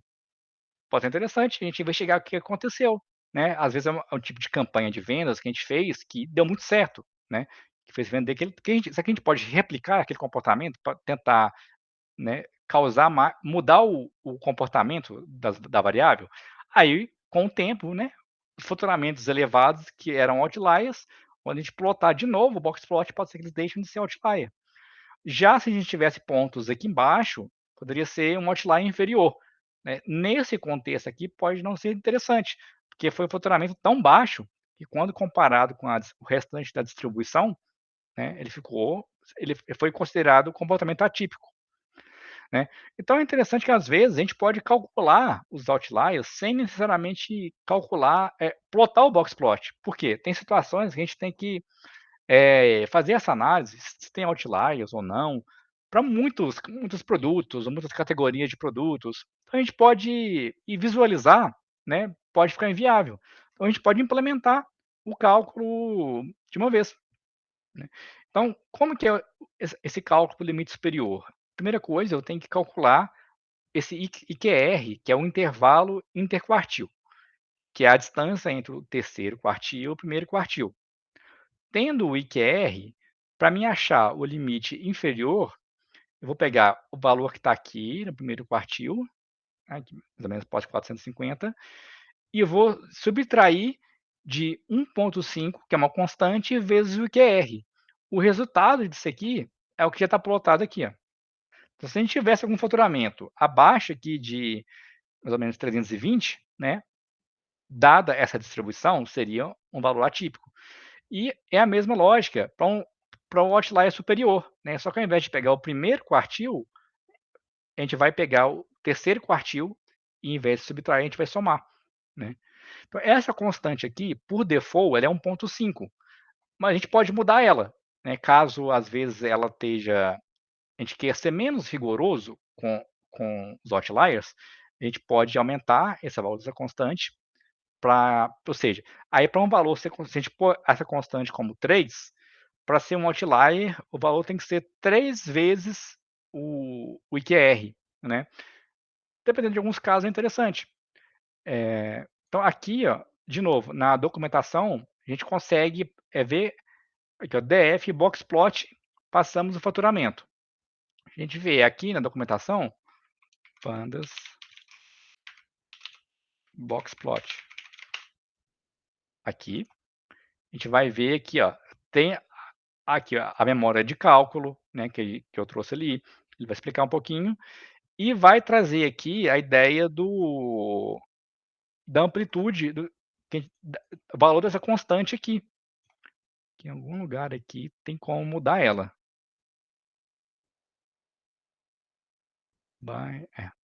pode ser interessante a gente investigar o que aconteceu, né? Às vezes é um tipo de campanha de vendas que a gente fez que deu muito certo, né? Que fez vender aquele, será que a gente pode replicar aquele comportamento para tentar, né, mudar o comportamento da variável? Aí, com o tempo, né, os faturamentos elevados que eram outliers, quando a gente plotar de novo o Boxplot, pode ser que eles deixem de ser outlier. Já se a gente tivesse pontos aqui embaixo, poderia ser um outlier inferior. Né? Nesse contexto aqui, pode não ser interessante, porque foi um faturamento tão baixo que, quando comparado com o restante da distribuição, né, ele foi considerado um comportamento atípico. Né? Então, é interessante que, às vezes, a gente pode calcular os outliers sem necessariamente plotar o boxplot. Por quê? Tem situações que a gente tem que fazer essa análise, se tem outliers ou não, para muitos produtos, ou muitas categorias de produtos. Então, a gente pode ir visualizar, né, pode ficar inviável. Então, a gente pode implementar o cálculo de uma vez. Né? Então, como que é esse cálculo do limite superior? Primeira coisa, eu tenho que calcular esse IQR, que é o intervalo interquartil, que é a distância entre o terceiro quartil e o primeiro quartil. Tendo o IQR, para mim achar o limite inferior, eu vou pegar o valor que está aqui no primeiro quartil, aqui, mais ou menos pós 450, e eu vou subtrair de 1,5, que é uma constante, vezes o IQR. O resultado disso aqui é o que já está plotado aqui. Ó. Então, se a gente tivesse algum faturamento abaixo aqui de mais ou menos 320, né, dada essa distribuição, seria um valor atípico. E é a mesma lógica para o outlier superior, né? Só que ao invés de pegar o primeiro quartil, a gente vai pegar o terceiro quartil e, em vez de subtrair, a gente vai somar, né? Então, essa constante aqui, por default, ela é 1,5, mas a gente pode mudar ela, né? Caso, às vezes, ela esteja... a gente quer ser menos rigoroso com os outliers, a gente pode aumentar esse valor dessa constante ou seja, aí para um valor, se a gente pôr essa constante como 3, para ser um outlier, o valor tem que ser 3 vezes o IQR, né? Dependendo de alguns casos, é interessante. Então, aqui, ó, de novo, na documentação, a gente consegue ver aqui, ó, DF, boxplot, passamos o faturamento. A gente vê aqui na documentação, pandas, boxplot. Aqui, a gente vai ver aqui, ó, tem aqui ó, a memória de cálculo, né, que eu trouxe ali. Ele vai explicar um pouquinho e vai trazer aqui a ideia da amplitude, do valor dessa constante aqui. Que em algum lugar aqui tem como mudar ela.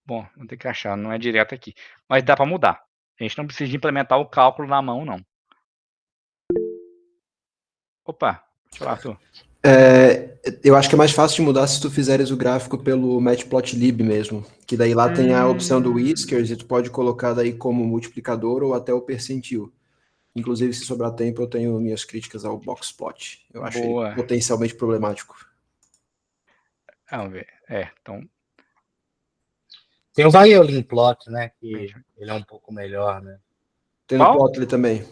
Bom, vou ter que achar, não é direto aqui. Mas dá para mudar. A gente não precisa de implementar o cálculo na mão, não. Opa, deixa eu lá, Arthur. Eu acho que é mais fácil de mudar se tu fizeres o gráfico pelo Matplotlib mesmo, que daí lá tem a opção do Whiskers e tu pode colocar daí como multiplicador ou até o percentil. Inclusive, se sobrar tempo, eu tenho minhas críticas ao Boxplot. Eu acho ele potencialmente problemático. Vamos ver. Então... Tem o Violin Plot, né? Que ele é um pouco melhor, né? Tem no Plotly também.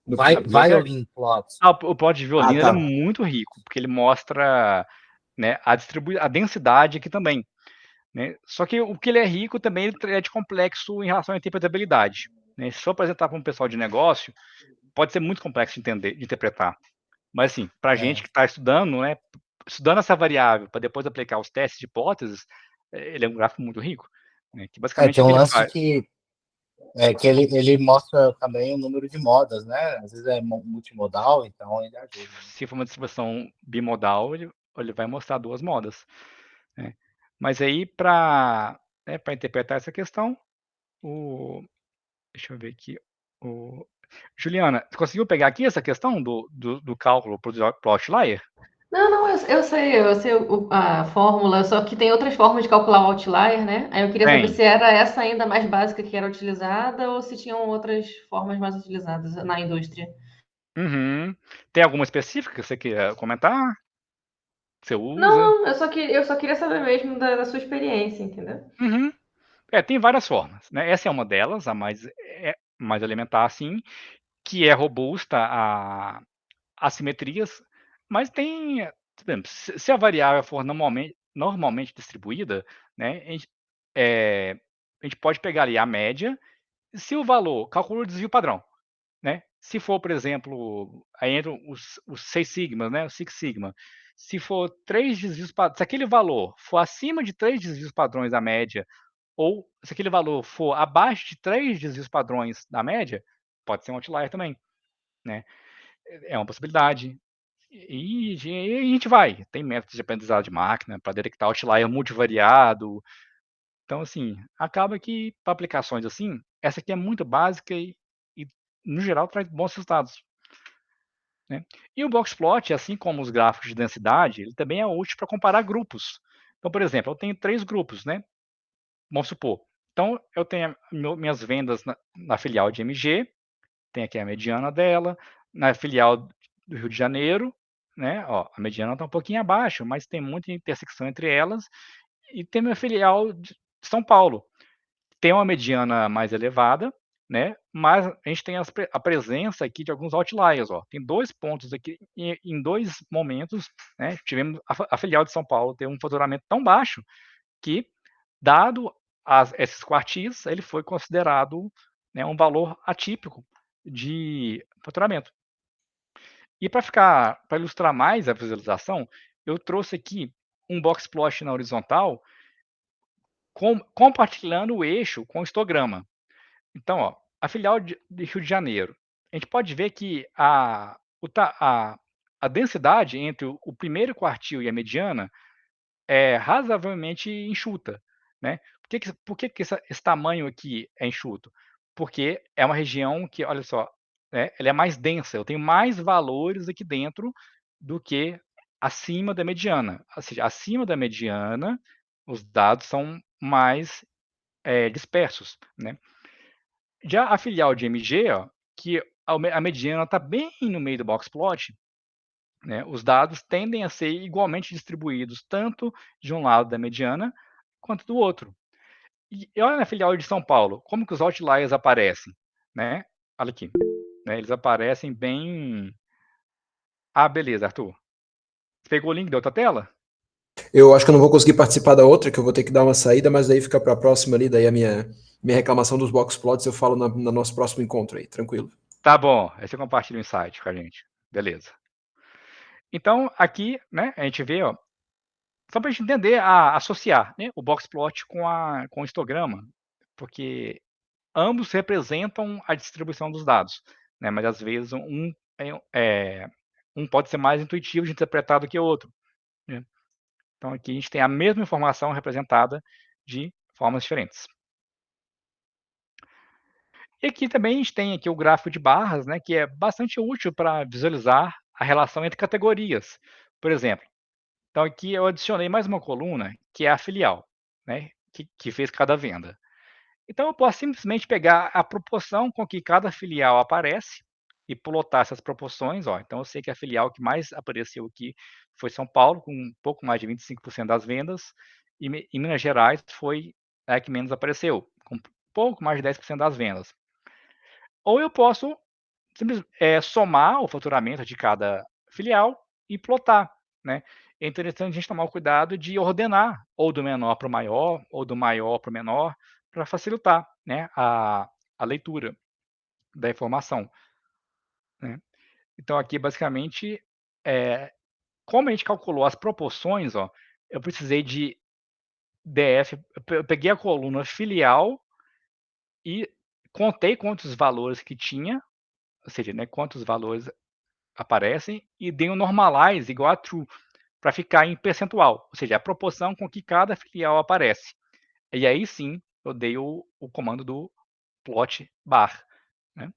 Violin Plot. O plot de violino tá. É muito rico, porque ele mostra, né, a densidade aqui também. Né? Só que o que ele é rico também ele é de complexo em relação à interpretabilidade. Né? Se for apresentar para um pessoal de negócio, pode ser muito complexo de entender, de interpretar. Mas assim, para a gente que está estudando, né, estudando essa variável para depois aplicar os testes de hipóteses, ele é um gráfico muito rico. Né? Que basicamente tem um lance que ele mostra também o número de modas, né? Às vezes é multimodal, então ele ajuda. Né? Se for uma distribuição bimodal, ele vai mostrar 2 modas. Né? Mas aí, para interpretar essa questão, deixa eu ver aqui. Juliana, você conseguiu pegar aqui essa questão do cálculo para o outlier? Não, eu sei a fórmula, só que tem outras formas de calcular o outlier, né? Aí eu queria saber se era essa ainda mais básica que era utilizada ou se tinham outras formas mais utilizadas na indústria. Tem alguma específica que você quer comentar? Que você usa? Não, eu só queria saber mesmo da sua experiência, entendeu? Tem várias formas. Né? Essa é uma delas, a mais elementar, assim, que é robusta a assimetrias, mas tem... Se a variável for normalmente distribuída, né, a gente pode pegar ali a média, se o valor calcula o desvio padrão. Né? Se for, por exemplo, aí entram os 6 sigmas, né? O Six Sigma. Se for 3 desvios padrões, se aquele valor for acima de 3 desvios padrões da média, ou se aquele valor for abaixo de 3 desvios padrões da média, pode ser um outlier também. Né? É uma possibilidade. E a gente vai. Tem métodos de aprendizado de máquina para detectar outlier multivariado. Então, assim, acaba que para aplicações assim, essa aqui é muito básica e no geral, traz bons resultados. Né? E o Boxplot, assim como os gráficos de densidade, ele também é útil para comparar grupos. Então, por exemplo, eu tenho 3 grupos, né? Vamos supor. Então, eu tenho minhas vendas na filial de MG, tem aqui a mediana dela, na filial do Rio de Janeiro, né? Ó, a mediana está um pouquinho abaixo, mas tem muita intersecção entre elas, e tem minha filial de São Paulo. Tem uma mediana mais elevada, né? Mas a gente tem a presença aqui de alguns outliers. Ó. Tem 2 pontos aqui, em 2 momentos, né? Tivemos a filial de São Paulo ter um faturamento tão baixo que, dado esses quartis, ele foi considerado, né, um valor atípico de faturamento. E para ilustrar mais a visualização, eu trouxe aqui um boxplot na horizontal compartilhando o eixo com o histograma. Então, ó, a filial de Rio de Janeiro, a gente pode ver que a densidade entre o primeiro quartil e a mediana é razoavelmente enxuta, né? Por que esse tamanho aqui é enxuto? Porque é uma região que, olha só, né, ela é mais densa, eu tenho mais valores aqui dentro do que acima da mediana. Ou seja, acima da mediana, os dados são mais dispersos, né? Já a filial de MG, ó, que a mediana está bem no meio do box plot, né, os dados tendem a ser igualmente distribuídos tanto de um lado da mediana quanto do outro. E olha na filial de São Paulo, como que os outliers aparecem, né? Olha aqui, né, eles aparecem bem... Ah, beleza, Arthur. Você pegou o link da outra tela? Eu acho que eu não vou conseguir participar da outra, que eu vou ter que dar uma saída, mas daí fica para a próxima ali, daí a minha reclamação dos box plots eu falo no nosso próximo encontro aí, tranquilo. Tá bom, aí você compartilha o insight com a gente. Beleza. Então, aqui, né, a gente vê, ó, só para a gente entender, associar, né, o box plot com o histograma, porque ambos representam a distribuição dos dados, né, mas às vezes um pode ser mais intuitivo de interpretar do que o outro, né? Então aqui a gente tem a mesma informação representada de formas diferentes. E aqui também a gente tem aqui o gráfico de barras, né, que é bastante útil para visualizar a relação entre categorias. Por exemplo, então aqui eu adicionei mais uma coluna, que é a filial, né, que fez cada venda. Então eu posso simplesmente pegar a proporção com que cada filial aparece e plotar essas proporções. Ó. Então eu sei que a filial que mais apareceu aqui foi São Paulo, com um pouco mais de 25% das vendas, e Minas Gerais foi a que menos apareceu, com pouco mais de 10% das vendas. Ou eu posso somar o faturamento de cada filial e plotar, né? É interessante a gente tomar o cuidado de ordenar, ou do menor para o maior, ou do maior para o menor, para facilitar, né, a leitura da informação, né? Então aqui, basicamente, como a gente calculou as proporções, ó, eu precisei de DF, eu peguei a coluna filial e contei quantos valores que tinha, ou seja, né, quantos valores aparecem, e dei um normalize igual a true, para ficar em percentual, ou seja, a proporção com que cada filial aparece. E aí sim, eu dei o comando do plot bar, né?